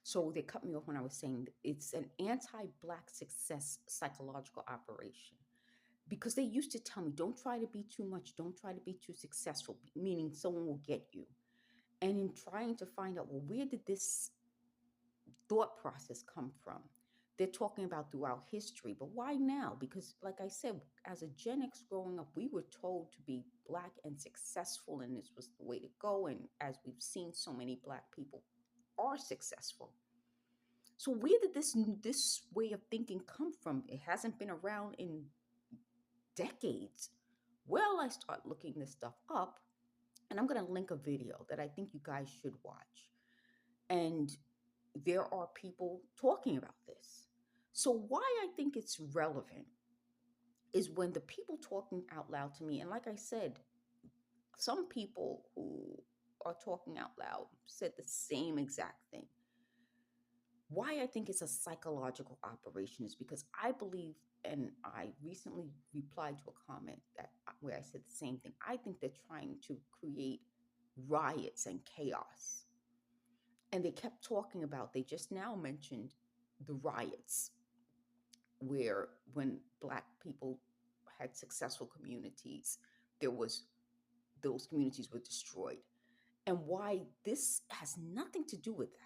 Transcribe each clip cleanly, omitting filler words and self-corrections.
So they cut me off when I was saying it's an anti-black success psychological operation. Because they used to tell me, don't try to be too much, don't try to be too successful, meaning someone will get you. And in trying to find out, well, where did this thought process come from? They're talking about throughout history, but why now? Because, like I said, as a Gen X growing up, we were told to be black and successful, and this was the way to go. And as we've seen, so many black people are successful. So where did this way of thinking come from? It hasn't been around in decades. Well, I start looking this stuff up, and I'm going to link a video that I think you guys should watch. And there are people talking about this. So, why I think it's relevant is when the people talking out loud to me, and like I said, some people who are talking out loud said the same exact thing. Why I think it's a psychological operation is because I believe, and I recently replied to a comment that where I said the same thing. I think they're trying to create riots and chaos. And they kept talking about, they just now mentioned the riots where when black people had successful communities, there was those communities were destroyed. And why this has nothing to do with that.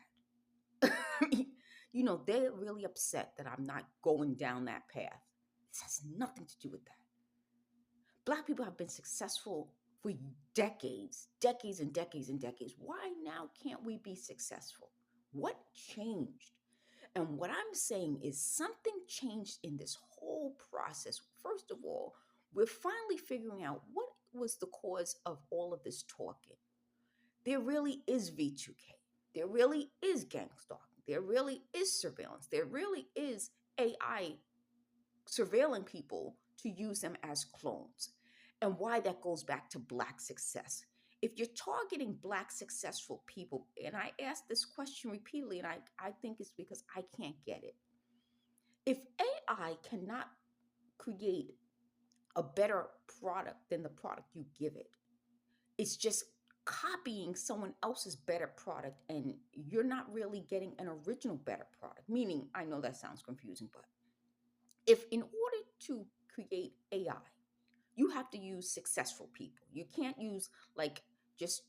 They're really upset that I'm not going down that path. This has nothing to do with that. Black people have been successful for decades, decades and decades and decades. Why now can't we be successful? What changed? And what I'm saying is something changed in this whole process. First of all, we're finally figuring out what was the cause of all of this talking. There really is V2K. There really is gang stalking. There really is surveillance. There really is AI surveilling people to use them as clones. And why that goes back to black success. If you're targeting black successful people, and I ask this question repeatedly, and I think it's because I can't get it. If AI cannot create a better product than the product you give it, it's just copying someone else's better product, and you're not really getting an original better product. Meaning, I know that sounds confusing, but if in order to create AI, you have to use successful people. You can't use like just